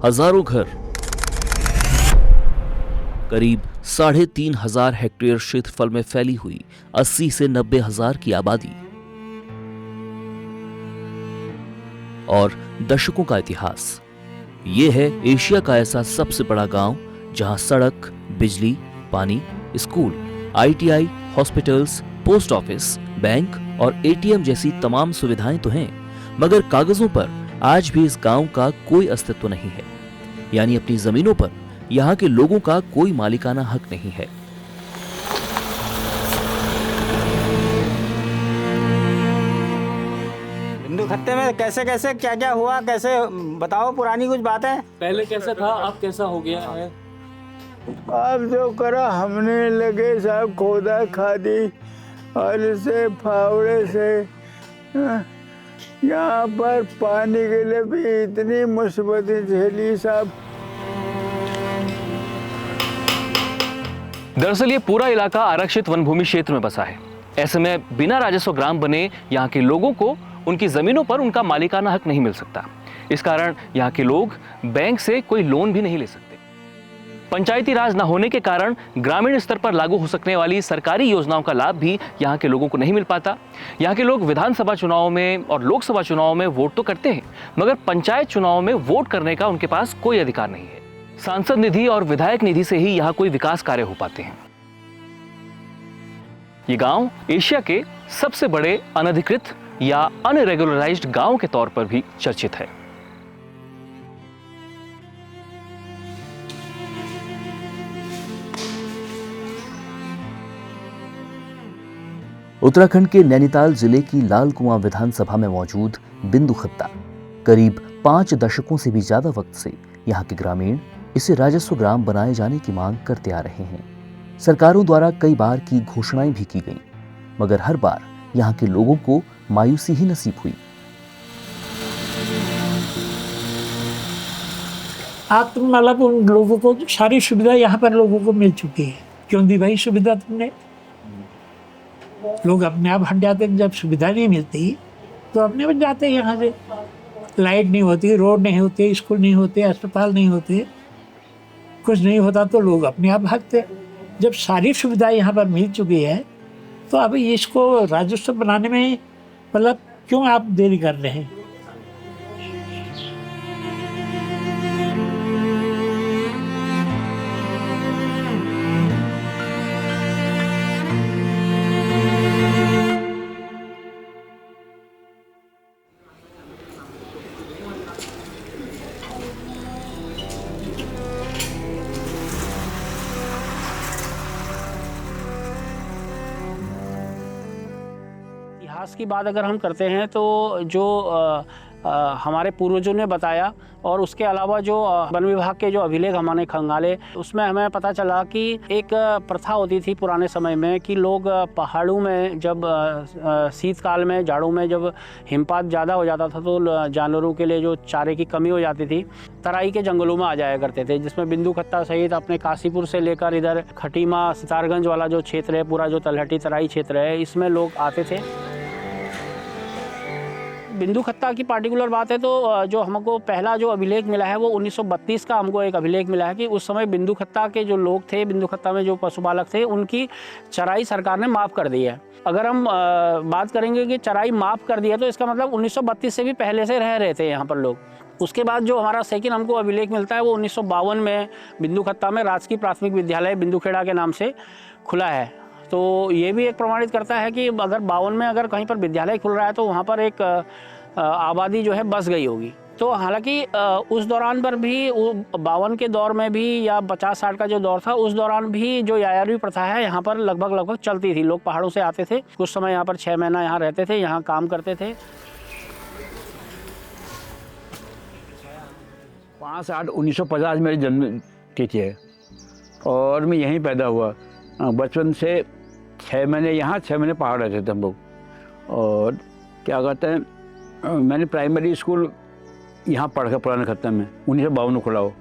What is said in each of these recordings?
हजारों घर, करीब 3,500 हेक्टेयर क्षेत्रफल में फैली हुई 80 से 90 हजार की आबादी और दशकों का इतिहास। ये है एशिया का ऐसा सबसे बड़ा गांव जहां सड़क, बिजली, पानी, school, ITI, hospitals, post office, bank और ATM जैसी तमाम सुविधाएं तो हैं, मगर कागजों पर आज भी इस गांव का कोई अस्तित्व नहीं है। यानी अपनी जमीनों पर यहाँ के लोगों का कोई मालिकाना हक नहीं है। बिंदु खत्ते में कैसे कैसे क्या क्या हुआ, कैसे बताओ पुरानी कुछ बातें। पहले कैसा था, अब कैसा हो गया है? अब जो करा हमने लगे सब खोदा खादी और इसे फावड़े से यहाँ पर पानी के लिए भी इतनी मुसीबतें झेली साहब। दरअसल ये पूरा इलाका आरक्षित वन भूमि क्षेत्र में बसा है। ऐसे में बिना राजस्व ग्राम बने यहाँ के लोगों को उनकी जमीनों पर उनका मालिकाना हक नहीं मिल सकता। इस कारण यहाँ के लोग बैंक से कोई लोन भी नहीं ले सकते। पंचायती राज न होने के कारण ग्रामीण स्तर पर लागू हो सकने वाली सरकारी योजनाओं का लाभ भी यहाँ के लोगों को नहीं मिल पाता। यहाँ के लोग विधानसभा चुनाव में और लोकसभा चुनाव में वोट तो करते हैं, मगर पंचायत चुनाव में वोट करने का उनके पास कोई अधिकार नहीं है। सांसद निधि और विधायक निधि से ही यहाँ कोई विकास कार्य हो पाते हैं। ये गांव एशिया के सबसे बड़े अनधिकृत या अनरेगुलराइज्ड गांव के तौर पर भी चर्चित है। उत्तराखंड के नैनीताल जिले की लाल कुआं विधानसभा में मौजूद बिंदु खत्ता करीब 5 दशकों से भी ज्यादा वक्त से यहाँ के ग्रामीण इसे राजस्व ग्राम बनाए जाने की मांग करते आ रहे हैं। सरकारों द्वारा कई बार की घोषणाएं भी की गईं, मगर हर बार यहाँ के लोगों को मायूसी ही नसीब हुई। आज तुम मतलब उन लोगों को सारी सुविधा यहाँ पर लोगों को मिल चुकी है। क्यों दी भाई सुविधा तुमने? लोग अपने आप हट जाते हैं। जब सुविधा नहीं मिलती तो अपने बच जाते हैं यहाँ से। लाइट नहीं होती, रोड नहीं होते, स्कूल नहीं होते, अस्पताल नहीं होते, कुछ नहीं होता तो लोग अपने आप भागते। जब सारी सुविधा यहाँ पर मिल चुकी है तो अभी इसको राजस्व बनाने में मतलब क्यों आप देरी कर रहे हैं? इतिहास की बात अगर हम करते हैं तो जो हमारे पूर्वजों ने बताया और उसके अलावा जो वन विभाग के जो अभिलेख हमने खंगाले उसमें हमें पता चला कि एक प्रथा होती थी पुराने समय में कि लोग पहाड़ों में जब शीतकाल में, जाड़ों में जब हिमपात ज़्यादा हो जाता था तो जानवरों के लिए जो चारे की कमी हो जाती थी, तराई के जंगलों में आ जाया करते थे, जिसमें बिंदु खत्ता सहित अपने काशीपुर से लेकर इधर खटीमा सितारगंज वाला जो क्षेत्र है, पूरा जो तलहटी तराई क्षेत्र है, इसमें लोग आते थे। बिंदु खत्ता की पार्टिकुलर बात है तो जो हमको पहला जो अभिलेख मिला है वो 1932 का हमको एक अभिलेख मिला है कि उस समय बिंदु खत्ता के जो लोग थे, बिंदु खत्ता में जो पशुपालक थे, उनकी चराई सरकार ने माफ़ कर दी है। अगर हम बात करेंगे कि चराई माफ़ कर दी है तो इसका मतलब 1932 से भी पहले से रह रहे थे यहाँ पर लोग। उसके बाद जो हमारा सेकंड हमको अभिलेख मिलता है वो 1952 में बिंदु खत्ता में राजकीय प्राथमिक विद्यालय बिंदुखेड़ा के नाम से खुला है। तो ये भी एक प्रमाणित करता है कि अगर 52 में अगर कहीं पर विद्यालय खुल रहा है तो वहाँ पर एक आबादी जो है बस गई होगी। तो हालांकि उस दौरान पर भी 52 के दौर में भी या 50-60 का जो दौर था उस दौरान भी जो यायारवी प्रथा है यहाँ पर लगभग चलती थी। लोग पहाड़ों से आते थे, कुछ समय यहाँ पर 6 महीना यहाँ रहते थे, यहाँ काम करते थे। 5/8/1950 मेरी जन्म तिथि है और मैं यहीं पैदा हुआ। बचपन से 6 महीने यहाँ, 6 महीने पहाड़ रहते थे हम लोग। और क्या कहते हैं, मैंने प्राइमरी स्कूल यहाँ पढ़ कर पुराने खत्ते में 1952 में खुला हो।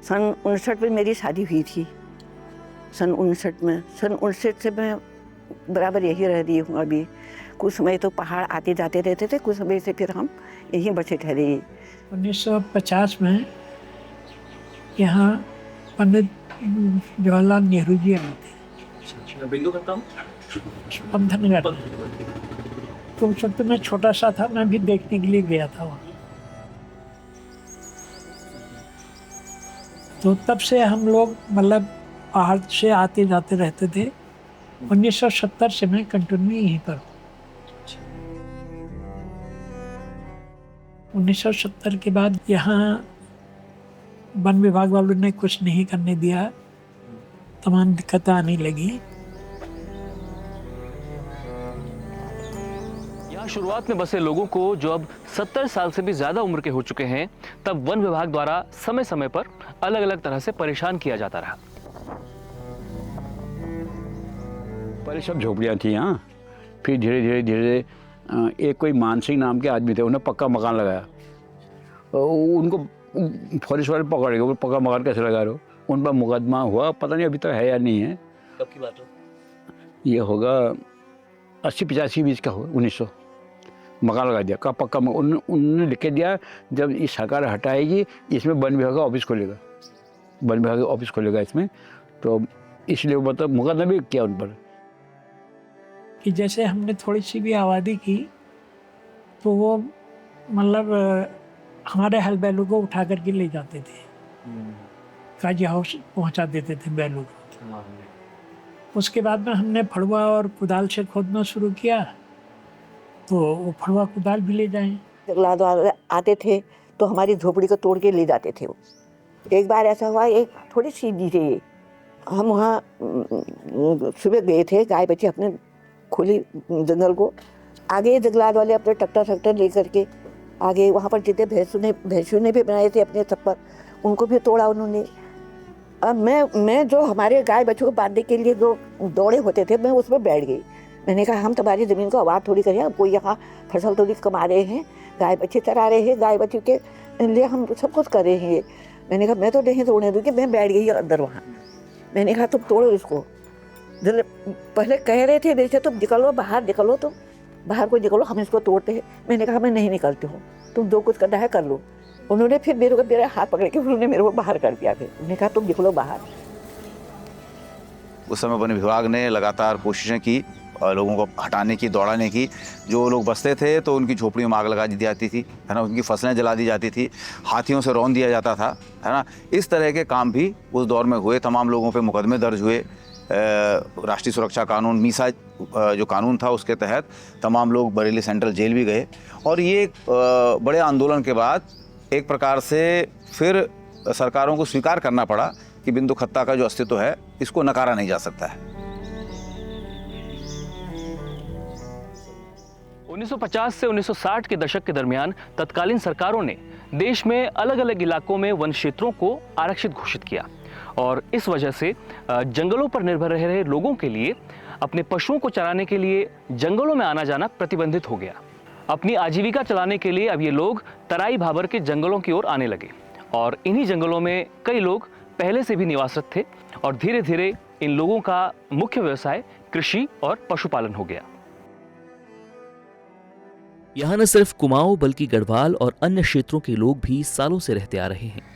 सन 59 में मेरी शादी हुई थी। सन 59 में, सन 59 से मैं बराबर यही रह रही हूँ। अभी कुछ समय तो पहाड़ आते जाते रहते थे, कुछ समय से फिर हम यहीं बचे ठहरे। 1950 में यहाँ पंडित जवाहरलाल नेहरू जी आए थे बिंदु खत्ता पंथनगढ़। तो उस वक्त मैं छोटा सा था, मैं भी देखने के लिए गया था वहाँ। तो तब से हम लोग मतलब पहाड़ से आते जाते रहते थे। 1970 से मैं कंटिन्यू यहीं पर हूँ। 1970 के बाद यहाँ वन विभाग वालों ने कुछ नहीं करने दिया, तमाम दिक्कतें आने लगी। यहाँ शुरुआत में बसे लोगों को, जो अब 70 साल से भी ज्यादा उम्र के हो चुके हैं, तब वन विभाग द्वारा समय समय पर अलग अलग तरह से परेशान किया जाता रहा। पहले सब झोपड़ियाँ थी यहाँ, फिर धीरे धीरे धीरे एक कोई मानसिंह नाम के आदमी थे, उन्हें पक्का मकान लगाया। उनको फॉरेस्ट वाले पकड़ गए, वो पक्का मकान कैसे लगा रहे हो। उन पर मुकदमा हुआ, पता नहीं अभी तक है या नहीं है। कब की बात हो? ये होगा 80-85 बीच का हो, 1900। मकान लगा दिया, का पक्का उन्होंने लिख के दिया, जब ये सरकार हटाएगी इसमें वन विभाग का ऑफिस खोलेगा, वन विभाग का ऑफिस खोलेगा इसमें। तो इसलिए वो मतलब मुकदमा भी किया उन पर। कि जैसे हमने थोड़ी सी भी आबादी की तो वो मतलब हमारे हल बैलों को उठा करके ले जाते थे, काजी हाउस पहुंचा देते थे बैलों को। उसके बाद में हमने फड़ुआ और कुदाल से खोदना शुरू किया, तो वो फड़ुआ कुदाल भी ले जाएं। जंगलात वाले आते थे तो हमारी झोपड़ी को तोड़ के ले जाते थे वो। एक बार ऐसा हुआ, एक थोड़ी सीधी थी, हम वहाँ सुबह गए थे, गाय बच्चे अपने खुली जंगल को, आगे जंगलात वाले अपने ट्रैक्टर लेकर के आगे वहाँ पर जितने भैंसों ने भी बनाए थे अपने छप्पर, उनको भी तोड़ा उन्होंने। अब मैं जो हमारे गाय बच्चों को बांधने के लिए जो दौड़े होते थे, मैं उसमें बैठ गई। मैंने कहा हम तुम्हारी ज़मीन को आबाद थोड़ी करें, अब कोई यहाँ फसल थोड़ी कमा रहे हैं, गाय बच्चे चरा रहे हैं, गाय बच्चों के लिए हम सब कुछ कर रहे हैं। मैंने कहा मैं तो नहीं तोड़ने दूँगी। मैं बैठ गई अंदर वहाँ। मैंने कहा तुम तोड़ो इसको। जब पहले कह रहे थे मेरे से तुम निकलो, बाहर निकलो, तुम बाहर को निकलो, हम इसको तोड़ते हैं। मैंने कहा मैं नहीं निकलती हूँ, तुम जो कुछ करना है कर लो। उन्होंने फिर मेरे हाथ पकड़ के उन्होंने मेरे को बाहर कर दिया। फिर उन्होंने कहा तुम निकलो बाहर। उस समय वन विभाग ने लगातार कोशिशें की और लोगों को हटाने की, दौड़ाने की। जो लोग बसते थे तो उनकी झोपड़ियों में आग लगा दी जाती थी, है ना, उनकी फसलें जला दी जाती थी, हाथियों से रौंद दिया जाता था, है ना। इस तरह के काम भी उस दौर में हुए। तमाम लोगों पे मुकदमे दर्ज हुए। राष्ट्रीय सुरक्षा कानून, मीसा जो कानून था, उसके तहत तमाम लोग बरेली सेंट्रल जेल भी गए। और ये बड़े आंदोलन के बाद एक प्रकार से फिर सरकारों को स्वीकार करना पड़ा कि बिंदु खत्ता का जो अस्तित्व है इसको नकारा नहीं जा सकता है। 1950 से 1960 के दशक के दरमियान तत्कालीन सरकारों ने देश में अलग अलग इलाकों में वन क्षेत्रों को आरक्षित घोषित किया और इस वजह से जंगलों पर निर्भर रह रहे लोगों के लिए अपने पशुओं को चराने के लिए जंगलों में आना जाना प्रतिबंधित हो गया। अपनी आजीविका चलाने के लिए अब ये लोग तराई भाबर के जंगलों की ओर आने लगे और इन्हीं जंगलों में कई लोग पहले से भी निवासरत थे और धीरे धीरे इन लोगों का मुख्य व्यवसाय कृषि और पशुपालन हो गया। यहाँ न सिर्फ कुमाऊं बल्कि गढ़वाल और अन्य क्षेत्रों के लोग भी सालों से रहते आ रहे हैं।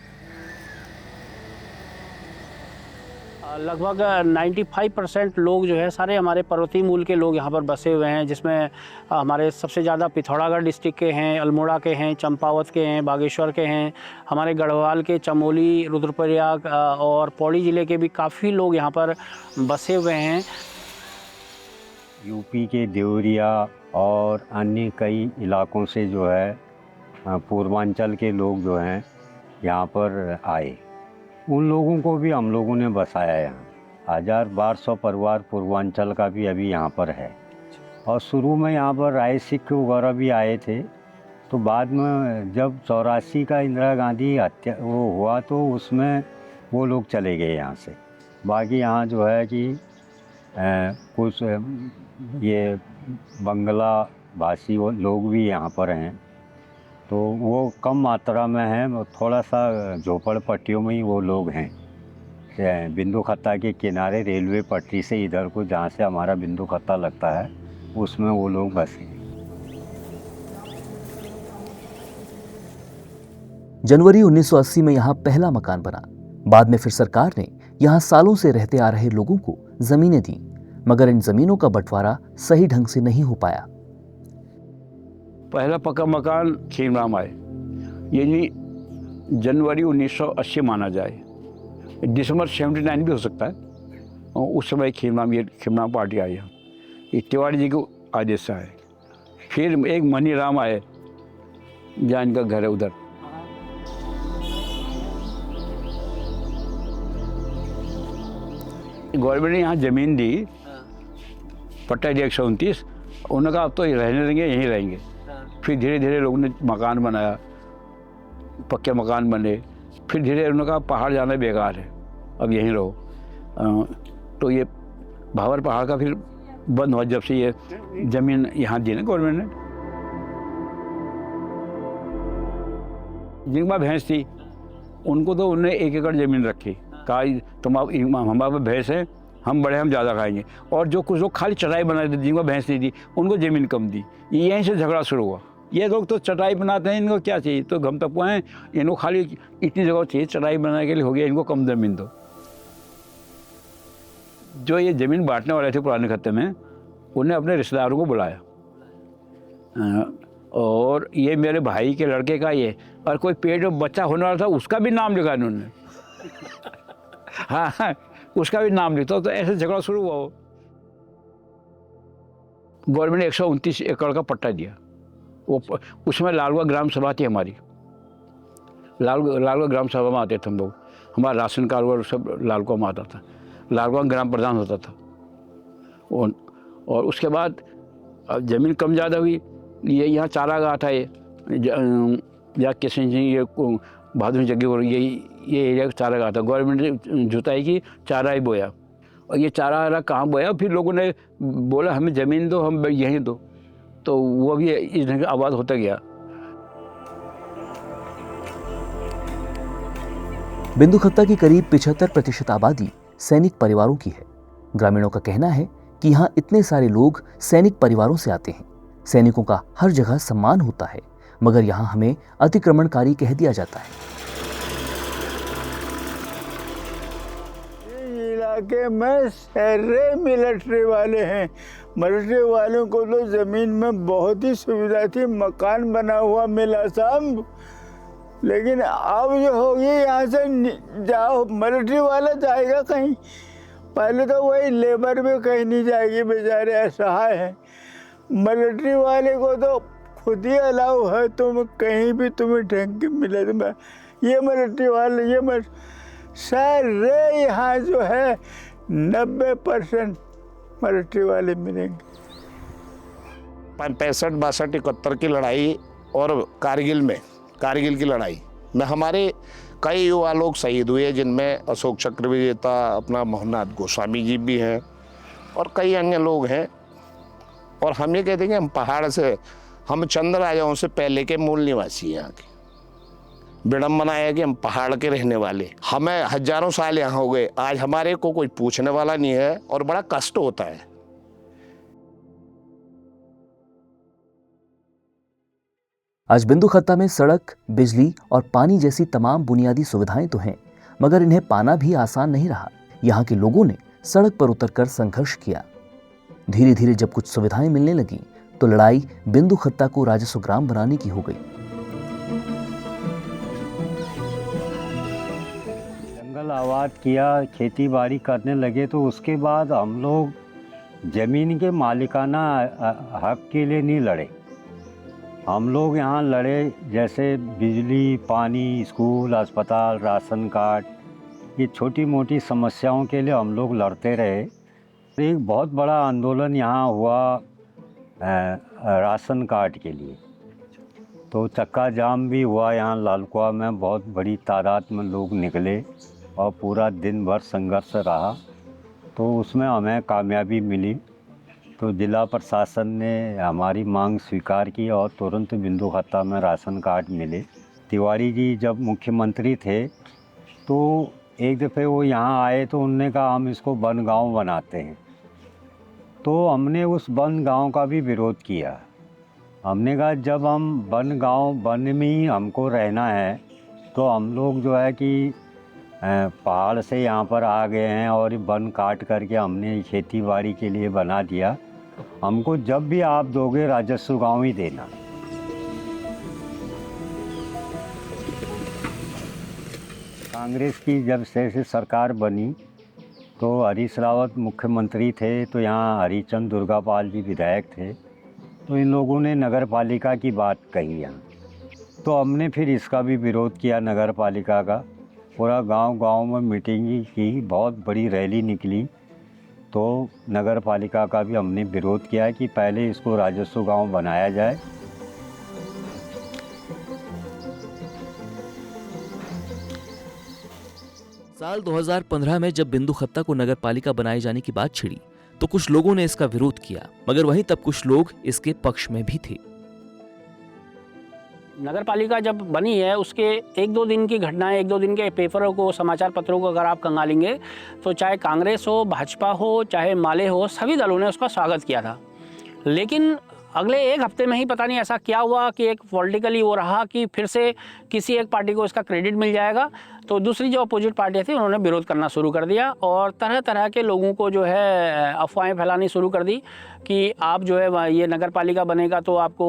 लगभग 95% लोग जो है सारे हमारे पर्वतीय मूल के लोग यहाँ पर बसे हुए हैं, जिसमें हमारे सबसे ज़्यादा पिथौरागढ़ डिस्ट्रिक्ट के हैं, अल्मोड़ा के हैं, चंपावत के हैं, बागेश्वर के हैं, हमारे गढ़वाल के चमोली, रुद्रप्रयाग और पौड़ी ज़िले के भी काफ़ी लोग यहाँ पर बसे हुए हैं। यूपी के देवरिया और अन्य कई इलाकों से जो है पूर्वांचल के लोग जो हैं यहाँ पर आए, उन लोगों को भी हम लोगों ने बसाया यहाँ। 1200 परिवार पूर्वांचल का भी अभी यहाँ पर है। और शुरू में यहाँ पर राय सिख वगैरह भी आए थे, तो बाद में जब 84 का इंदिरा गांधी हत्या वो हुआ तो उसमें वो लोग चले गए यहाँ से। बाकी यहाँ जो है कि कुछ ये बंगला भाषी वो लोग भी यहाँ पर हैं, तो वो कम मात्रा में हैं, थोड़ा सा झोपड़पट्टियों में ही वो लोग हैं। बिंदु खत्ता के किनारे रेलवे पटरी से इधर को जहाँ से हमारा बिंदु खत्ता लगता है उसमें वो लोग बसे हैं। जनवरी 1980 में यहाँ पहला मकान बना। बाद में फिर सरकार ने यहाँ सालों से रहते आ रहे लोगों को जमीनें दी, मगर इन जमीनों का बंटवारा सही ढंग से नहीं हो पाया। पहला पक्का मकान खीमराम आए, ये जनवरी 1980 माना जाए, दिसंबर 79 भी हो सकता है। और उस समय खीमराम पार्टी आई है, ये तिवारी जी के आदेश से आए। फिर एक मनीराम आए, जहाँ इनका घर है उधर। गवर्नमेंट ने यहाँ ज़मीन दी, पट्टा दिया 129। उन्होंने कहा अब तो रहने देंगे, यहीं रहेंगे। फिर धीरे धीरे लोगों ने मकान बनाया, पक्के मकान बने। फिर धीरे उन्होंने कहा पहाड़ जाना बेकार है, अब यहीं रहो। तो ये भावर पहाड़ का फिर बंद हुआ जब से ये ज़मीन यहाँ दी ना गवर्नमेंट ने। जिनके पास भैंस थी उनको तो उन्होंने 1 एकड़ ज़मीन रखी, कहा तुम हमारे पास भैंस है, हम बड़े हम ज़्यादा खाएंगे। और जो कुछ लोग खाली चटाई बनाते थे, जिनका भैंस नहीं थी, उनको ज़मीन कम दी। यहीं से झगड़ा शुरू हुआ। ये लोग तो चटाई बनाते हैं, इनको क्या चाहिए, तो घम तपुआ हैं, इनको खाली इतनी जगह चाहिए चटाई बनाने के लिए, हो गया, इनको कम ज़मीन दो। जो ये ज़मीन बांटने वाले थे पुराने खत्ते में, उन्हें अपने रिश्तेदारों को बुलाया, और ये मेरे भाई के लड़के का ये, और कोई पेट में बच्चा होने वाला था उसका भी नाम लिखा इन्होंने। हाँ, उसका भी नाम लिखता, तो ऐसे झगड़ा शुरू हुआ। गवर्नमेंट ने 129 एकड़ का पट्टा दिया। वो उसमें लालवा ग्राम सभा थी हमारी, लालवा ग्राम सभा में आते थे हम लोग, हमारा राशन कार्ड और सब लालवा में आता था, लालवा ग्राम प्रधान होता था। और उसके बाद ज़मीन कम ज़्यादा हुई, ये यहाँ चारागाह था, या किशन सिंह, ये बहादुर जग्गी, और ये एरिया चारागाह था। गवर्नमेंट ने जुताई की, चारा ही बोया, और ये चारा कहाँ बोया, फिर लोगों ने बोला हमें ज़मीन दो, हम यहीं दो, तो वो भी इस ढंग से आबाद होता गया। बिंदुखत्ता की करीब 75% आबादी सैनिक परिवारों की है। ग्रामीणों का कहना है कि यहाँ इतने सारे लोग सैनिक परिवारों से आते हैं। सैनिकों का हर जगह सम्मान होता है, मगर यहाँ हमें अतिक्रमणकारी कह दिया जाता है। इलाके में सारे मिलिट्री वाले हैं। मिलिट्री वालों को तो ज़मीन में बहुत ही सुविधा थी, मकान बना हुआ मिला सब। लेकिन अब जो होगी, यहाँ से जाओ, मिलिट्री वाला जाएगा कहीं, पहले तो वही लेबर भी कहीं नहीं जाएगी, बेचारे असहाय हैं। मिलिट्री वाले को तो खुद ही अलाउ है, तुम कहीं भी तुम्हें ढंग के मिले, तुम्हें ये मिलिट्री वाले, ये सारे यहाँ जो है 90% मिलिट्री वाले मिलेंगे। 65, 62, 71 की लड़ाई और कारगिल की लड़ाई में हमारे कई युवा लोग शहीद हुए, जिनमें अशोक चक्र विजेता अपना मोहननाथ गोस्वामी जी भी हैं और कई अन्य लोग हैं। और हम ये कहते हैं कि हम पहाड़ से, हम चंद राजाओं से पहले के मूल निवासी हैं यहाँ के। विडम्बना है कि हम पहाड़ के रहने वाले, हमें हजारों साल यहाँ हो गए, आज हमारे को कोई पूछने वाला नहीं है और बड़ा कष्ट होता है। आज बिंदुखत्ता में सड़क, बिजली और पानी जैसी तमाम बुनियादी सुविधाएं तो हैं, मगर इन्हें पाना भी आसान नहीं रहा। यहाँ के लोगों ने सड़क पर उतरकर संघर्ष किया। धीरे धीरे जब कुछ सुविधाएं मिलने लगीं, तो लड़ाई बिंदुखत्ता को राजस्व ग्राम बनाने की हो गई। जंगल आबाद किया, खेती बाड़ी करने लगे, तो उसके बाद हम लोग ज़मीन के मालिकाना हक के लिए नहीं लड़े। हम लोग यहाँ लड़े जैसे बिजली, पानी, स्कूल, अस्पताल, राशन कार्ड, ये छोटी मोटी समस्याओं के लिए हम लोग लड़ते रहे। एक बहुत बड़ा आंदोलन यहाँ हुआ राशन कार्ड के लिए, तो चक्का जाम भी हुआ यहाँ लालकुआ में, बहुत बड़ी तादाद में लोग निकले और पूरा दिन भर संघर्ष रहा, तो उसमें हमें कामयाबी मिली। तो जिला प्रशासन ने हमारी मांग स्वीकार की और तुरंत बिंदुखत्ता में राशन कार्ड मिले। तिवारी जी जब मुख्यमंत्री थे तो एक दफ़े वो यहाँ आए, तो उन्होंने कहा हम इसको वन गांव बनाते हैं। तो हमने उस वन गांव का भी विरोध किया। हमने कहा जब हम वन गांव, वन में ही हमको रहना है, तो हम लोग जो है कि पहाड़ से यहाँ पर आ गए हैं और वन काट करके हमने खेती बाड़ी के लिए बना दिया। हमको जब भी आप दोगे राजस्व गांव ही देना। कांग्रेस की जब से सरकार बनी तो हरीश रावत मुख्यमंत्री थे, तो यहाँ हरिचंद दुर्गापाल जी विधायक थे। तो इन लोगों ने नगर पालिका की बात कही यहाँ, तो हमने फिर इसका भी विरोध किया। नगर पालिका का पूरा गांव में मीटिंग की, बहुत बड़ी रैली निकली। तो नगर पालिका का भी हमने विरोध किया कि पहले इसको राजस्व गांव बनाया जाए। साल 2015 में जब बिंदु खत्ता को नगर पालिका बनाए जाने की बात छिड़ी तो कुछ लोगों ने इसका विरोध किया, मगर वहीं तब कुछ लोग इसके पक्ष में भी थे। नगर पालिका जब बनी है उसके 1-2 दिन की घटनाएं, 1-2 दिन के पेपरों को, समाचार पत्रों को अगर आप खंगालेंगे तो चाहे कांग्रेस हो, भाजपा हो, चाहे माले हो, सभी दलों ने उसका स्वागत किया था। लेकिन अगले 1 हफ्ते में ही पता नहीं ऐसा क्या हुआ कि एक पॉलिटिकली वो रहा कि फिर से किसी एक पार्टी को इसका क्रेडिट मिल जाएगा, तो दूसरी जो अपोजिट पार्टी थी उन्होंने विरोध करना शुरू कर दिया और तरह तरह के लोगों को जो है अफवाहें फैलानी शुरू कर दी कि आप जो है ये नगर पालिका बनेगा तो आपको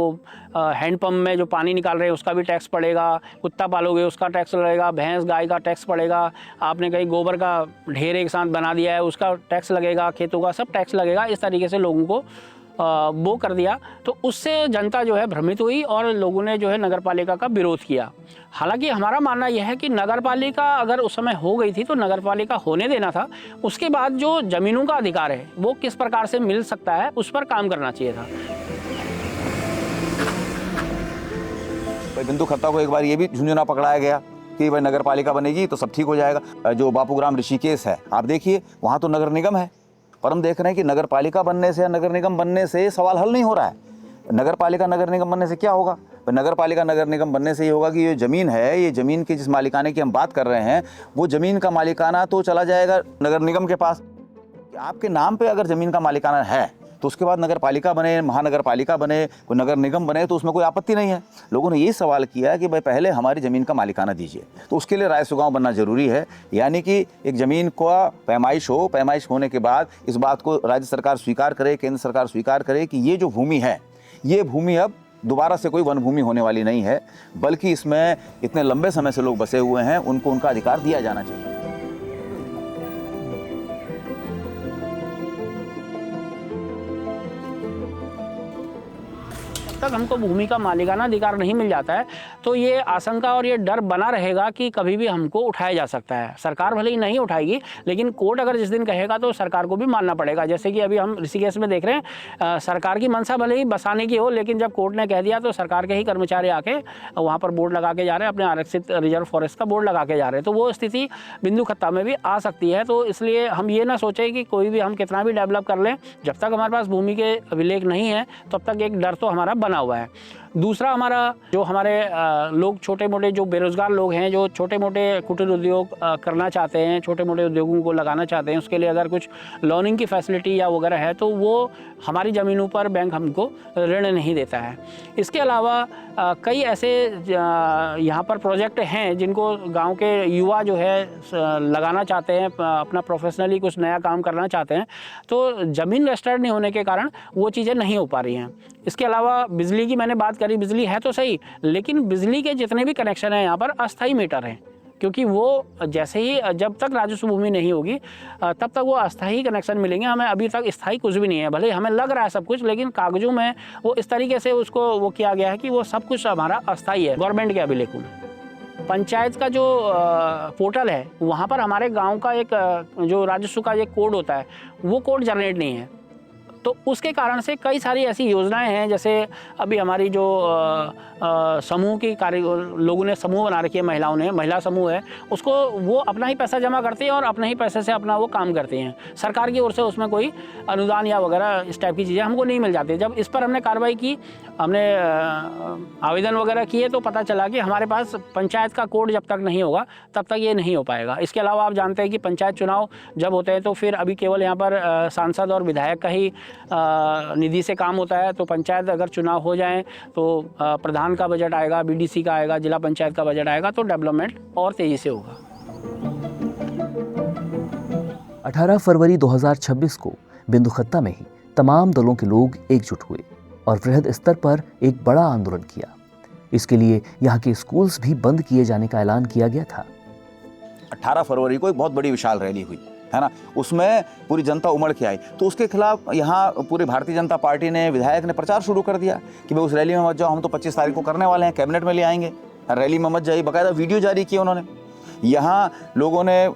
हैंडपम्प में जो पानी निकाल रहे हैं उसका भी टैक्स पड़ेगा, कुत्ता पालोगे उसका टैक्स लगेगा, भैंस गाय का टैक्स पड़ेगा, आपने कहीं गोबर का ढेर एक साथ बना दिया है उसका टैक्स लगेगा, खेतों का सब टैक्स लगेगा। इस तरीके से लोगों को वो कर दिया। तो उससे जनता जो है भ्रमित हुई और लोगों ने जो है नगर पालिका का विरोध किया। हालांकि हमारा मानना यह है कि नगर पालिका अगर उस समय हो गई थी तो नगर पालिका होने देना था। उसके बाद जो ज़मीनों का अधिकार है वो किस प्रकार से मिल सकता है उस पर काम करना चाहिए था। भाई बिंदु खत्ता को एक बार ये भी झुंझुना पकड़ाया गया कि भाई नगर पालिका बनेगी तो सब ठीक हो जाएगा। जो बापूग्राम ऋषिकेश है, आप देखिए वहाँ तो नगर निगम है, पर हम देख रहे हैं कि नगर पालिका बनने से या नगर निगम बनने से सवाल हल नहीं हो रहा है। नगर पालिका नगर निगम बनने से क्या होगा? नगर पालिका नगर निगम बनने से ये होगा कि ये ज़मीन है, ये ज़मीन की जिस मालिकाने की हम बात कर रहे हैं वो ज़मीन का मालिकाना तो चला जाएगा नगर निगम के पास। आपके नाम पे अगर ज़मीन का मालिकाना है तो उसके बाद नगर पालिका बने, महानगर पालिका बने, कोई नगर निगम बने तो उसमें कोई आपत्ति नहीं है। लोगों ने ये सवाल किया कि भाई पहले हमारी ज़मीन का मालिकाना दीजिए, तो उसके लिए राजस्व गांव बनना जरूरी है। यानी कि एक ज़मीन का पैमाइश हो, पैमाइश होने के बाद इस बात को राज्य सरकार स्वीकार करे, केंद्र सरकार स्वीकार करे कि ये जो भूमि है ये भूमि अब दोबारा से कोई वन भूमि होने वाली नहीं है, बल्कि इसमें इतने लंबे समय से लोग बसे हुए हैं, उनको उनका अधिकार दिया जाना चाहिए। तक हमको भूमि का मालिकाना अधिकार नहीं मिल जाता है तो ये आशंका और ये डर बना रहेगा कि कभी भी हमको उठाया जा सकता है। सरकार भले ही नहीं उठाएगी लेकिन कोर्ट अगर जिस दिन कहेगा तो सरकार को भी मानना पड़ेगा। जैसे कि अभी हम ऋषिकेश में देख रहे हैं, सरकार की मंशा भले ही बसाने की हो, लेकिन जब कोर्ट ने कह दिया तो सरकार के ही कर्मचारी आके वहाँ पर बोर्ड लगा के जा रहे हैं, अपने आरक्षित रिजर्व फॉरेस्ट का बोर्ड लगा के जा रहे हैं। तो वो स्थिति बिंदु खत्ता में भी आ सकती है। तो इसलिए हम ये ना सोचें कि कोई भी हम कितना भी डेवलप कर लें, जब तक हमारे पास भूमि के अभिलेख नहीं है तब तक एक डर तो हमारा बना हुआ है। दूसरा, हमारा जो हमारे लोग छोटे मोटे जो बेरोजगार लोग हैं, जो छोटे मोटे कुटीर उद्योग करना चाहते हैं, छोटे मोटे उद्योगों को लगाना चाहते हैं, उसके लिए अगर कुछ लोनिंग की फैसिलिटी या वगैरह है तो वो हमारी ज़मीनों पर बैंक हमको ऋण नहीं देता है। इसके अलावा कई ऐसे यहाँ पर प्रोजेक्ट हैं जिनको गांव के युवा जो है लगाना चाहते हैं, अपना प्रोफेशनली कुछ नया काम करना चाहते हैं, तो ज़मीन रजिस्टर्ड नहीं होने के कारण वो चीज़ें नहीं हो पा रही हैं। इसके अलावा बिजली की मैंने बात करी, बिजली है तो सही, लेकिन बिजली के जितने भी कनेक्शन हैं यहाँ पर अस्थायी मीटर हैं, क्योंकि वो जैसे ही जब तक राजस्व भूमि नहीं होगी तब तक वो अस्थायी कनेक्शन मिलेंगे। हमें अभी तक स्थायी कुछ भी नहीं है, भले हमें लग रहा है सब कुछ, लेकिन कागजों में वो इस तरीके से उसको वो किया गया है कि वो सब कुछ हमारा अस्थायी है गवर्नमेंट के अभिलेखों में। पंचायत का जो पोर्टल है वहाँ पर हमारे गाँव का एक जो राजस्व का एक कोड होता है वो कोड जनरेट नहीं है, तो उसके कारण से कई सारी ऐसी योजनाएं हैं। जैसे अभी हमारी जो समूह की कार्य लोगों ने समूह बना रखी है, महिलाओं ने, महिला समूह है, उसको वो अपना ही पैसा जमा करते हैं और अपने ही पैसे से अपना वो काम करते हैं। सरकार की ओर से उसमें कोई अनुदान या वगैरह इस टाइप की चीज़ें हमको नहीं मिल जाती। जब इस पर हमने कार्रवाई की, हमने आवेदन वगैरह किए तो पता चला कि हमारे पास पंचायत का कोड जब तक नहीं होगा तब तक ये नहीं हो पाएगा। इसके अलावा आप जानते हैं कि पंचायत चुनाव जब होते हैं तो फिर अभी केवल यहाँ पर सांसद और विधायक का ही निधि से काम होता है। तो पंचायत अगर चुनाव हो जाए तो प्रधान का बजट आएगा, बीडीसी का आएगा, जिला पंचायत का बजट आएगा, तो डेवलपमेंट और तेज़ी से होगा। 18 फरवरी 2026 को बिंदुखत्ता में ही तमाम दलों के लोग एकजुट हुए और वृहद स्तर पर एक बड़ा आंदोलन किया। इसके लिए यहाँ के स्कूल्स भी बंद किए जाने का ऐलान किया गया था। 18 फरवरी को एक बहुत बड़ी विशाल रैली हुई, है ना, उसमें पूरी जनता उमड़ के आई। तो उसके खिलाफ यहाँ पूरी भारतीय जनता पार्टी ने, विधायक ने प्रचार शुरू कर दिया कि भाई उस रैली में मत जाओ, हम तो 25 तारीख को करने वाले हैं, कैबिनेट में ले आएंगे, रैली में मत जाइए। बाकायदा वीडियो जारी किए उन्होंने। यहाँ लोगों ने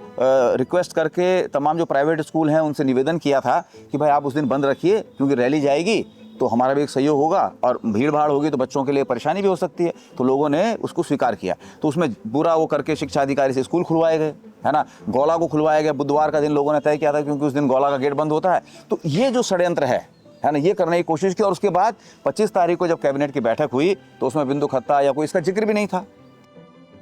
रिक्वेस्ट करके तमाम जो प्राइवेट स्कूल हैं उनसे निवेदन किया था कि भाई आप उस दिन बंद रखिए, क्योंकि रैली जाएगी तो हमारा भी एक सहयोग होगा और भीड़ भाड़ होगी तो बच्चों के लिए परेशानी भी हो सकती है। तो लोगों ने उसको स्वीकार किया। तो उसमें बुरा वो करके शिक्षा अधिकारी से स्कूल खुलवाए गए, है ना, गौला को खुलवाया गया। बुधवार का दिन लोगों ने तय किया था क्योंकि उस दिन गौला का गेट बंद होता है। तो ये जो षड्यंत्र है ना, ये करने की कोशिश की। और उसके बाद 25 तारीख को जब कैबिनेट की बैठक हुई तो उसमें बिंदुखत्ता या कोई इसका जिक्र भी नहीं था।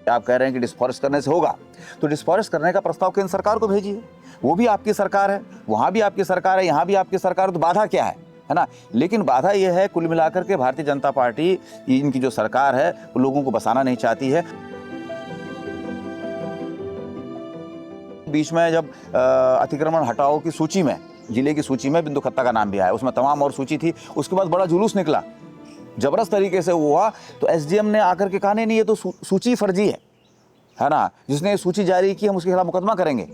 आप कह रहे हैं कि डिस्फॉरेस्ट करने से होगा, तो डिस्फॉरेस्ट करने का प्रस्ताव केंद्र सरकार को भेजिए। वो भी आपकी सरकार है, वहाँ भी आपकी सरकार है, यहाँ भी आपकी सरकार है। तो बाधा क्या है ना। लेकिन बाधा यह है कुल मिलाकर के भारतीय जनता पार्टी, इनकी जो सरकार है वो लोगों को बसाना नहीं चाहती है। बीच में जब अतिक्रमण हटाओ की सूची में, जिले की सूची में बिंदुखत्ता का नाम भी आया, उसमें तमाम और सूची थी। उसके बाद बड़ा जुलूस निकला, जबरदस्त तरीके से हुआ। तो एसडीएम ने आकर के कहा नहीं ये तो सूची फर्जी है ना, जिसने सूची जारी की हम उसके खिलाफ मुकदमा करेंगे।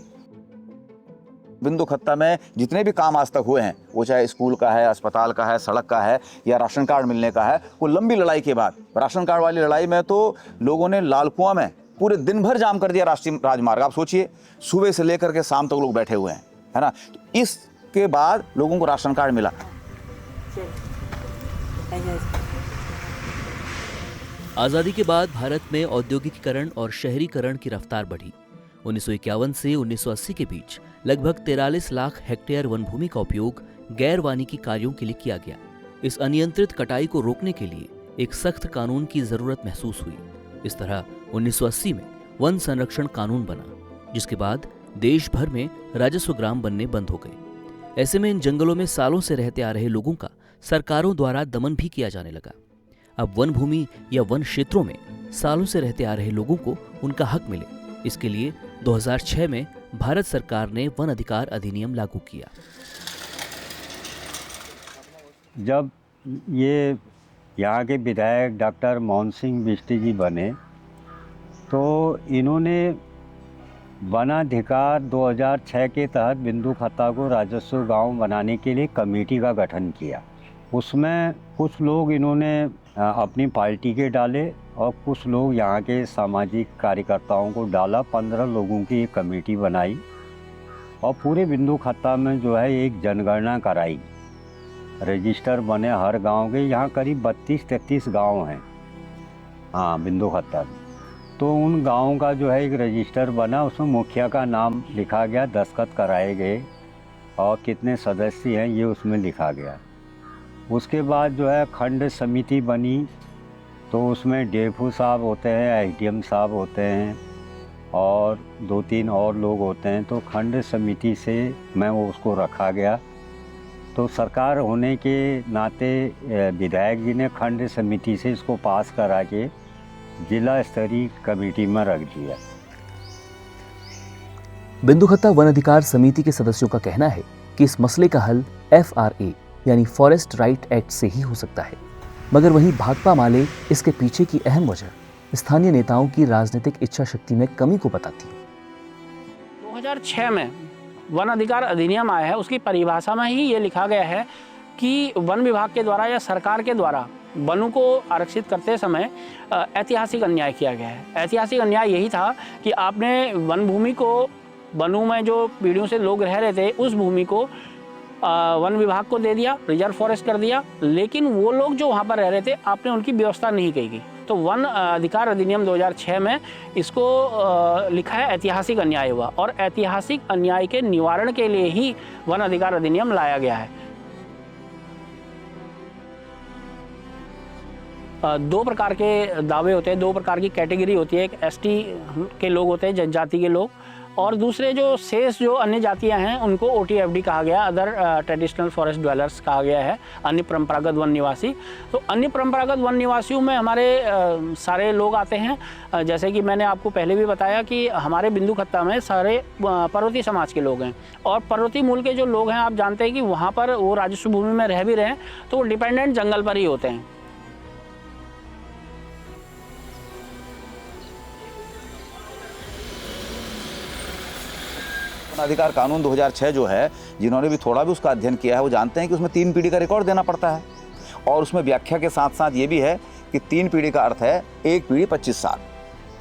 बिंदुखत्ता में जितने भी काम आज तक हुए हैं, वो चाहे स्कूल का है, अस्पताल का है, सड़क का है या राशन कार्ड मिलने का है, वो लंबी लड़ाई के बाद, राशन कार्ड वाली लड़ाई में तो लोगों ने लाल कुआं में पूरे दिन भर जाम कर दिया राष्ट्रीय राजमार्ग। आप सोचिए, सुबह से लेकर के शाम तक लोग बैठे हुए हैं, है ना। तो इसके बाद लोगों को राशन कार्ड मिला। आज़ादी के बाद भारत में औद्योगिकीकरण और शहरीकरण की रफ्तार बढ़ी। 1951 से 1980 के बीच लगभग 43 लाख हेक्टेयर वन भूमि का उपयोग गैर वानिकी कार्यों के लिए किया गया। इस अनियंत्रित कटाई को रोकने के लिए एक सख्त कानून की जरूरत महसूस हुई। इस तरह 1980 में वन संरक्षण कानून बना, जिसके बाद देश भर में राजस्व ग्राम बनने बंद हो गए। ऐसे में इन जंगलों में सालों से रहते आ रहे लोगों का सरकारों द्वारा दमन भी किया जाने लगा। अब वन भूमि या वन क्षेत्रों में सालों से रहते आ रहे लोगों को उनका हक मिले, इसके लिए 2006 में भारत सरकार ने वन अधिकार अधिनियम लागू किया। जब ये यहाँ के विधायक डॉक्टर मोहन सिंह बिष्टी जी बने तो इन्होंने वनाधिकार 2006 के तहत बिंदुखत्ता को राजस्व गांव बनाने के लिए कमेटी का गठन किया। उसमें कुछ लोग इन्होंने अपनी पार्टी के डाले और कुछ लोग यहाँ के सामाजिक कार्यकर्ताओं को डाला। 15 लोगों की एक कमेटी बनाई और पूरे बिंदुखत्ता में जो है एक जनगणना कराई, रजिस्टर बने हर गांव के। यहाँ करीब 32-33 गांव हैं हाँ बिंदुखत्ता में। तो उन गांवों का जो है एक रजिस्टर बना, उसमें मुखिया का नाम लिखा गया, दस्तखत कराए गए और कितने सदस्य हैं ये उसमें लिखा गया। उसके बाद जो है खंड समिति बनी, तो उसमें डेफू साहब होते हैं, एसडीएम साहब होते हैं और 2-3 और लोग होते हैं। तो खंड समिति से मैं वो उसको रखा गया। तो सरकार होने के नाते विधायक जी ने खंड समिति से इसको पास करा के जिला स्तरीय कमेटी में रख दिया। बिंदुखत्ता वन अधिकार समिति के सदस्यों का कहना है कि इस मसले का हल FRA यानी फॉरेस्ट राइट एक्ट से ही हो सकता है, मगर वहीं भाकपा माले इसके पीछे की अहम वजह स्थानीय नेताओं की राजनीतिक इच्छा शक्ति में कमी को बताती है। 2006 में वन अधिकार अधिनियम आया है, उसकी परिभाषा में ही ये लिखा गया है कि वन विभाग के द्वारा या सरकार के द्वारा वनों को आरक्षित करते समय ऐतिहासिक अन्याय किया गया है। ऐतिहासिक अन्याय यही था कि आपने वन भूमि को, वनों में जो पीढ़ियों से लोग रह रहे थे, उस भूमि को वन विभाग को दे दिया, रिजर्व फॉरेस्ट कर दिया, लेकिन वो लोग जो वहाँ पर रह रहे थे आपने उनकी व्यवस्था नहीं की। तो वन अधिकार अधिनियम 2006 में इसको लिखा है ऐतिहासिक अन्याय हुआ, और ऐतिहासिक अन्याय के निवारण के लिए ही वन अधिकार अधिनियम लाया गया है। 2 प्रकार के दावे होते हैं, 2 प्रकार की कैटेगरी होती है। एक ST के लोग होते हैं, जनजाति के लोग, और दूसरे जो शेष जो अन्य जातियां हैं उनको OTFD कहा गया, अदर ट्रेडिशनल फॉरेस्ट ड्वेलर्स कहा गया है, अन्य परंपरागत वन निवासी। तो अन्य परंपरागत वन निवासियों में हमारे सारे लोग आते हैं। जैसे कि मैंने आपको पहले भी बताया कि हमारे बिंदु खत्ता में सारे पर्वतीय समाज के लोग हैं, और पर्वतीय मूल के जो लोग हैं आप जानते हैं कि वहाँ पर वो राजस्व भूमि में रह भी रहे हैं तो वो डिपेंडेंट जंगल पर ही होते हैं। अधिकार कानून 2006 जो है, जिन्होंने भी थोड़ा भी उसका अध्ययन किया है वो जानते हैं कि उसमें 3 पीढ़ी का रिकॉर्ड देना पड़ता है, और उसमें व्याख्या के साथ साथ ये भी है कि 3 पीढ़ी का अर्थ है 1 पीढ़ी 25 साल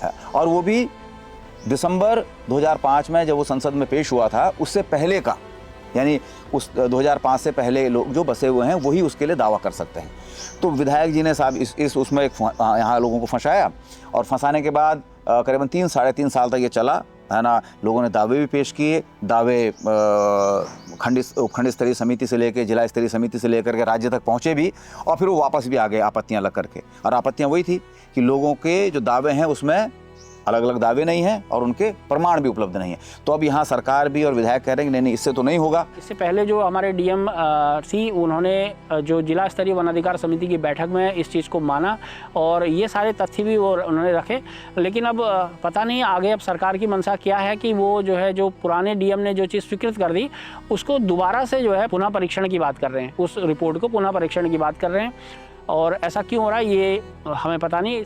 है, और वो भी दिसंबर 2005 में जब वो संसद में पेश हुआ था उससे पहले का, यानी उस 2005 से पहले लोग जो बसे हुए हैं वही उसके लिए दावा कर सकते हैं। तो विधायक जी ने साहब इस उसमें यहाँ लोगों को फंसाया, और फंसाने के बाद करीबन 3-3.5 साल तक ये चला है ना। लोगों ने दावे भी पेश किए, दावे खंड स्तरीय समिति से लेकर जिला स्तरीय समिति से लेकर के राज्य तक पहुँचे भी, और फिर वो वापस भी आ गए आपत्तियाँ लग करके। और आपत्तियाँ वही थी कि लोगों के जो दावे हैं उसमें अलग अलग दावे नहीं हैं और उनके प्रमाण भी उपलब्ध नहीं है। तो अब यहाँ सरकार भी और विधायक कह रहे हैं कि नहीं इससे तो नहीं होगा। इससे पहले जो हमारे DM थी उन्होंने जो जिला स्तरीय वनाधिकार समिति की बैठक में इस चीज़ को माना, और ये सारे तथ्य भी वो उन्होंने रखे। लेकिन अब पता नहीं आगे अब सरकार की मंशा क्या है कि वो जो है जो पुराने DM ने जो चीज़ स्वीकृत कर दी उसको दोबारा से जो है पुनः परीक्षण की बात कर रहे हैं, उस रिपोर्ट को पुनः परीक्षण की बात कर रहे हैं। और ऐसा क्यों हो रहा है ये हमें पता नहीं।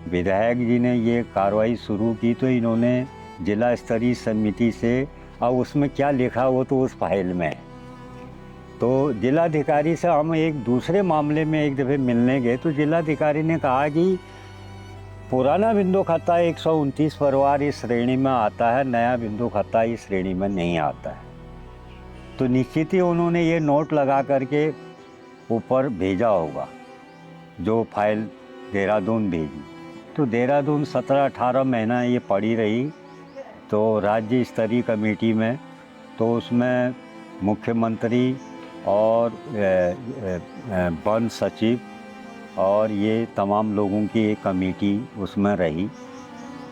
विधायक जी ने ये कार्रवाई शुरू की तो इन्होंने जिला स्तरीय समिति से, और उसमें क्या लिखा वो तो उस फाइल में है। तो जिलाधिकारी से हम एक दूसरे मामले में एक दफ़े मिलने गए तो जिलाधिकारी ने कहा कि पुराना बिंदु खत्ता 129 परिवार इस श्रेणी में आता है, नया बिंदु खत्ता इस श्रेणी में नहीं आता है। तो निश्चित ही उन्होंने ये नोट लगा करके ऊपर भेजा होगा, जो फाइल देहरादून भेजी। तो देहरादून 17-18 महीना ये पड़ी रही, तो राज्य स्तरीय कमेटी में, तो उसमें मुख्यमंत्री और वन सचिव और ये तमाम लोगों की एक कमेटी उसमें रही।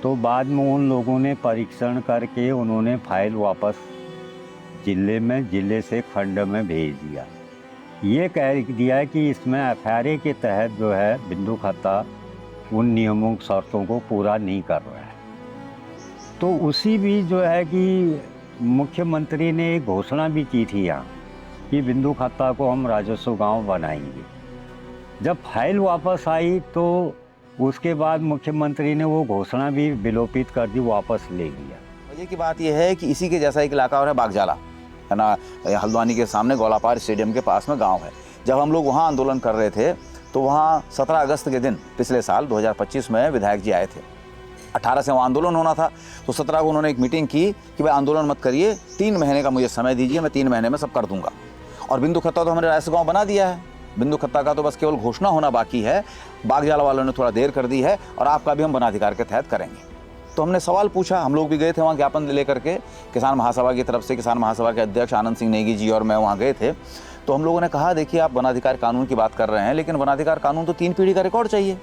तो बाद में उन लोगों ने परीक्षण करके उन्होंने फाइल वापस जिले से खंड में भेज दिया। ये कह दिया कि इसमें FRA के तहत जो है बिंदु खत्ता उन नियमों शर्तों को पूरा नहीं कर रहा है। तो उसी भी जो है कि मुख्यमंत्री ने एक घोषणा भी की थी यहाँ कि बिंदु खत्ता को हम राजस्व गांव बनाएंगे। जब फाइल वापस आई तो उसके बाद मुख्यमंत्री ने वो घोषणा भी विलोपित कर दी, वापस ले लिया। वजह की बात यह है कि इसी के जैसा एक इलाका और है बागजाला, है ना, हल्द्वानी के सामने गोलापार स्टेडियम के पास में गांव है। जब हम लोग वहां आंदोलन कर रहे थे तो वहाँ 17 अगस्त के दिन पिछले साल 2025 में विधायक जी आए थे। 18 से वहाँ आंदोलन होना था, तो 17 को उन्होंने एक मीटिंग की कि भाई आंदोलन मत करिए, 3 महीने का मुझे समय दीजिए, मैं 3 महीने में सब कर दूंगा। और बिंदु खत्ता तो हमने राजस्व गाँव बना दिया है, बिंदु खत्ता का तो बस केवल घोषणा होना बाकी है। बागजाला वालों ने थोड़ा देर कर दी है, और आपका भी हम वनाधिकार के तहत करेंगे। तो हमने सवाल पूछा, हम लोग भी गए थे वहाँ ज्ञापन लेकर के, किसान महासभा की तरफ से किसान महासभा के अध्यक्ष आनंद सिंह नेगी जी और मैं वहाँ गए थे। तो हम लोगों ने कहा देखिए आप वनाधिकार कानून की बात कर रहे हैं, लेकिन वनाधिकार कानून तो 3 पीढ़ी का रिकॉर्ड चाहिए,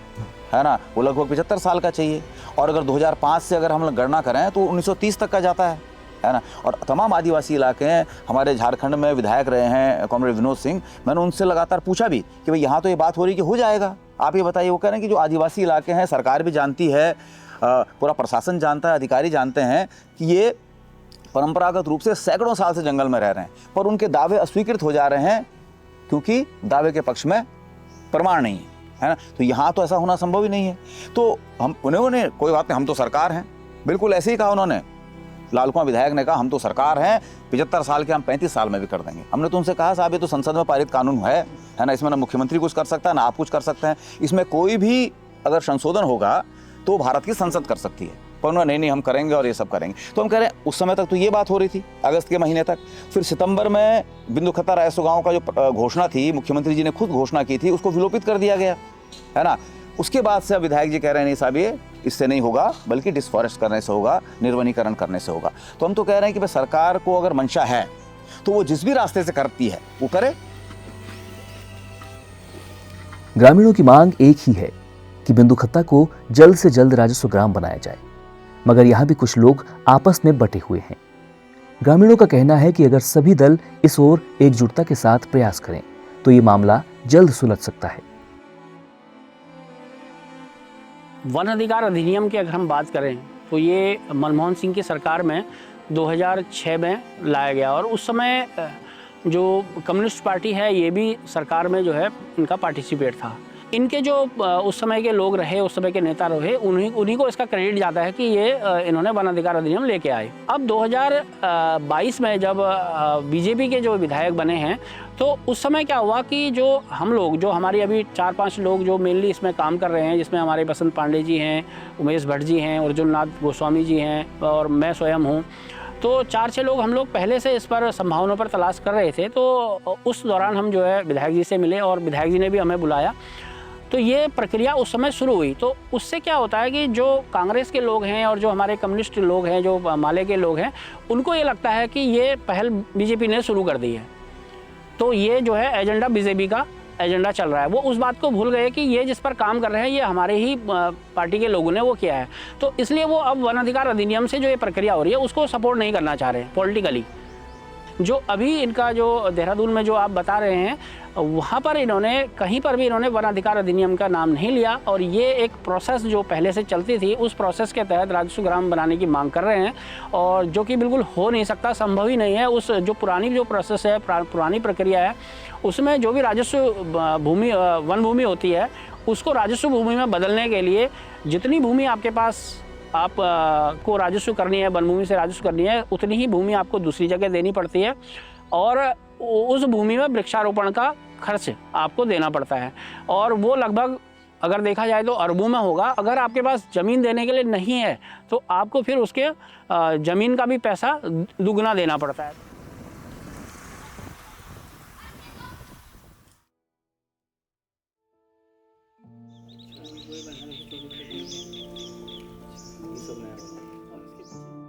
है ना, वो लगभग 75 साल का चाहिए। और अगर 2005 से अगर हम गणना करें तो 1930 तक का जाता है ना। और तमाम आदिवासी इलाके हैं, हमारे झारखंड में विधायक रहे हैं कॉमरेड विनोद सिंह, मैंने उनसे लगातार पूछा भी कि भाई यहाँ तो ये बात हो रही कि हो जाएगा, आप ये बताइए। वो कह रहे हैं कि जो आदिवासी इलाके हैं सरकार भी जानती है, पूरा प्रशासन जानता है, अधिकारी जानते हैं कि ये परंपरागत रूप से सैकड़ों साल से जंगल में रह रहे हैं, पर उनके दावे अस्वीकृत हो जा रहे हैं क्योंकि दावे के पक्ष में प्रमाण नहीं है ना। तो यहाँ तो ऐसा होना संभव ही नहीं है। तो हम उन्होंने कोई बात नहीं, हम तो सरकार हैं, बिल्कुल ऐसे ही कहा उन्होंने। लालकुआं विधायक ने कहा हम तो सरकार हैं, 75 साल के हम 35 साल में भी कर देंगे। हमने तो उनसे कहा साहब ये तो संसद में पारित कानून है ना, इसमें ना मुख्यमंत्री कुछ कर सकता है ना आप कुछ कर सकते हैं, इसमें कोई भी अगर संशोधन होगा तो भारत की संसद कर सकती है। पर उन्होंने नहीं हम करेंगे और ये सब करेंगे। तो हम कह रहे हैं उस समय तक तो ये बात हो रही थी, अगस्त के महीने तक। फिर सितंबर में बिंदु खत्ता राजस्व गाँव का जो घोषणा थी, मुख्यमंत्री जी ने खुद घोषणा की थी, उसको विलोपित कर दिया गया, है ना। उसके बाद से अब विधायक जी कह रहे हैं नहीं साहब ये इससे नहीं होगा, बल्कि डिसफॉरेस्ट करने से होगा, निर्वनीकरण करने से होगा। तो हम तो कह रहे हैं कि भाई सरकार को अगर मंशा है तो वो जिस भी रास्ते से करती है वो करे। ग्रामीणों की मांग एक ही है कि बिंदु खत्ता को जल्द से जल्द राजस्व ग्राम बनाया जाए। मगर यहाँ भी कुछ लोग आपस में बटे हुए हैं। ग्रामीणों का कहना है कि अगर सभी दल इस ओर एकजुटता के साथ प्रयास करें तो ये मामला जल्द सुलझ सकता है। वन अधिकार अधिनियम की अगर हम बात करें तो ये मनमोहन सिंह की सरकार में 2006 में लाया गया और उस समय जो कम्युनिस्ट पार्टी है ये भी सरकार में जो है इनका पार्टिसिपेट था। इनके जो उस समय के लोग रहे, उस समय के नेता रहे, उन्हीं को इसका क्रेडिट जाता है कि ये इन्होंने वन अधिकार अधिनियम लेके आए। अब 2022 में जब बीजेपी के जो विधायक बने हैं तो उस समय क्या हुआ कि जो हम लोग, जो हमारी अभी 4-5 लोग जो मेनली इसमें काम कर रहे हैं, जिसमें हमारे बसंत पांडे जी हैं, उमेश भट्ट जी हैं, अर्जुन नाथ गोस्वामी जी हैं और मैं स्वयं हूँ, तो 4-6 लोग हम लोग पहले से इस पर संभावनाओं पर तलाश कर रहे थे। तो उस दौरान हम जो है विधायक जी से मिले और विधायक जी ने भी हमें बुलाया, तो ये प्रक्रिया उस समय शुरू हुई। तो उससे क्या होता है कि जो कांग्रेस के लोग हैं और जो हमारे कम्युनिस्ट लोग हैं, जो माले के लोग हैं, उनको ये लगता है कि ये पहल बीजेपी ने शुरू कर दी है, तो ये जो है एजेंडा बीजेपी का एजेंडा चल रहा है। वो उस बात को भूल गए कि ये जिस पर काम कर रहे हैं ये हमारे ही पार्टी के लोगों ने वो किया है। तो इसलिए वो अब वन अधिकार अधिनियम से जो ये प्रक्रिया हो रही है उसको सपोर्ट नहीं करना चाह रहे हैं पॉलिटिकली। जो अभी इनका जो देहरादून में जो आप बता रहे हैं वहाँ पर इन्होंने कहीं पर भी इन्होंने वन अधिकार अधिनियम का नाम नहीं लिया और ये एक प्रोसेस जो पहले से चलती थी उस प्रोसेस के तहत राजस्व ग्राम बनाने की मांग कर रहे हैं, और जो कि बिल्कुल हो नहीं सकता, संभव ही नहीं है। उस जो पुरानी जो प्रोसेस है, पुरानी प्रक्रिया है, उसमें जो भी राजस्व भूमि वन भूमि होती है उसको राजस्व भूमि में बदलने के लिए जितनी भूमि आपके पास आप को राजस्व करनी है, वन भूमि से राजस्व करनी है, उतनी ही भूमि आपको दूसरी जगह देनी पड़ती है और उस भूमि में वृक्षारोपण का खर्च आपको देना पड़ता है। और वो लगभग अगर देखा जाए तो अरबों में होगा। अगर आपके पास ज़मीन देने के लिए नहीं है तो आपको फिर उसके ज़मीन का भी पैसा दुगना देना पड़ता है।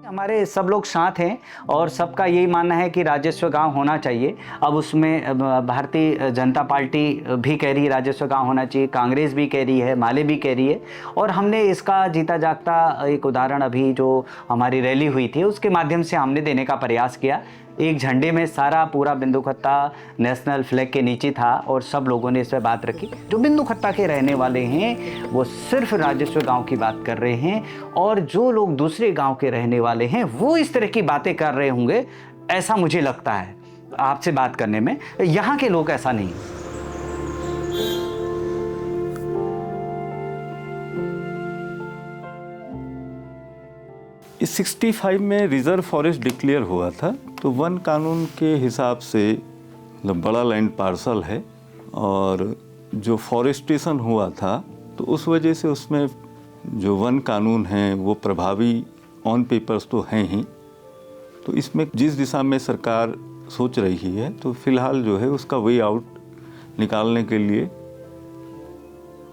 हमारे सब लोग साथ हैं और सबका यही मानना है कि राजस्व गांव होना चाहिए। अब उसमें भारतीय जनता पार्टी भी कह रही है राजस्व गांव होना चाहिए, कांग्रेस भी कह रही है, माले भी कह रही है, और हमने इसका जीता जागता एक उदाहरण अभी जो हमारी रैली हुई थी उसके माध्यम से हमने देने का प्रयास किया। एक झंडे में सारा पूरा बिंदुखत्ता नेशनल फ्लैग के नीचे था और सब लोगों ने इस पर बात रखी। जो बिंदुखत्ता के रहने वाले हैं वो सिर्फ राजस्व गांव की बात कर रहे हैं और जो लोग दूसरे गांव के रहने वाले हैं वो इस तरह की बातें कर रहे होंगे, ऐसा मुझे लगता है आपसे बात करने में। यहाँ के लोग ऐसा नहीं। 65 में रिजर्व फॉरेस्ट डिक्लेयर हुआ था, तो वन कानून के हिसाब से बड़ा लैंड पार्सल है और जो फॉरेस्टेशन हुआ था तो उस वजह से उसमें जो वन कानून है वो प्रभावी ऑन पेपर्स तो हैं ही। तो इसमें जिस दिशा में सरकार सोच रही है तो फिलहाल जो है उसका वे आउट निकालने के लिए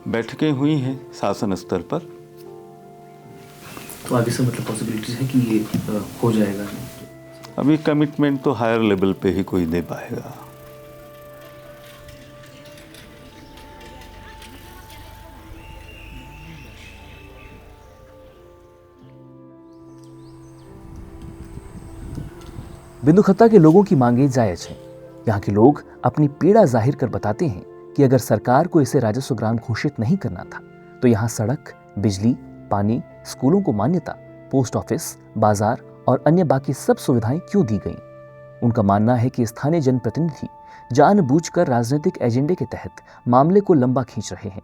बैठकें हुई हैं शासन स्तर पर। तो आगे से मतलब पॉसिबिलिटीज है कि ये हो जाएगा? अभी कमिटमेंट तो हायर लेवल पे ही कोई दे पाएगा। बिंदुखत्ता के लोगों की मांगे जायज हैं। यहाँ के लोग अपनी पीड़ा जाहिर कर बताते हैं कि अगर सरकार को इसे राजस्व ग्राम घोषित नहीं करना था तो यहाँ सड़क, बिजली, पानी, स्कूलों को मान्यता, पोस्ट ऑफिस, बाजार और अन्य बाकी सब सुविधाएं क्यों दी गईं? उनका मानना है कि स्थानीय जनप्रतिनिधि जानबूझकर राजनीतिक एजेंडे के तहत मामले को लंबा खींच रहे हैं।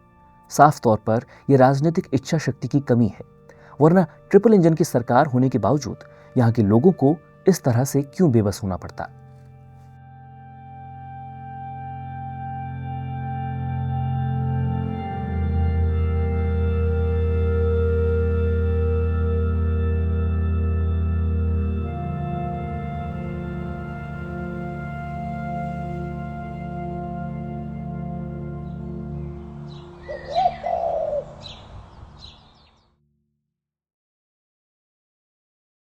साफ तौर पर यह राजनीतिक इच्छा शक्ति की कमी है, वरना ट्रिपल इंजन की सरकार होने के बावजूद यहाँ के लोगों को इस तरह से क्यों बेबस होना पड़ता।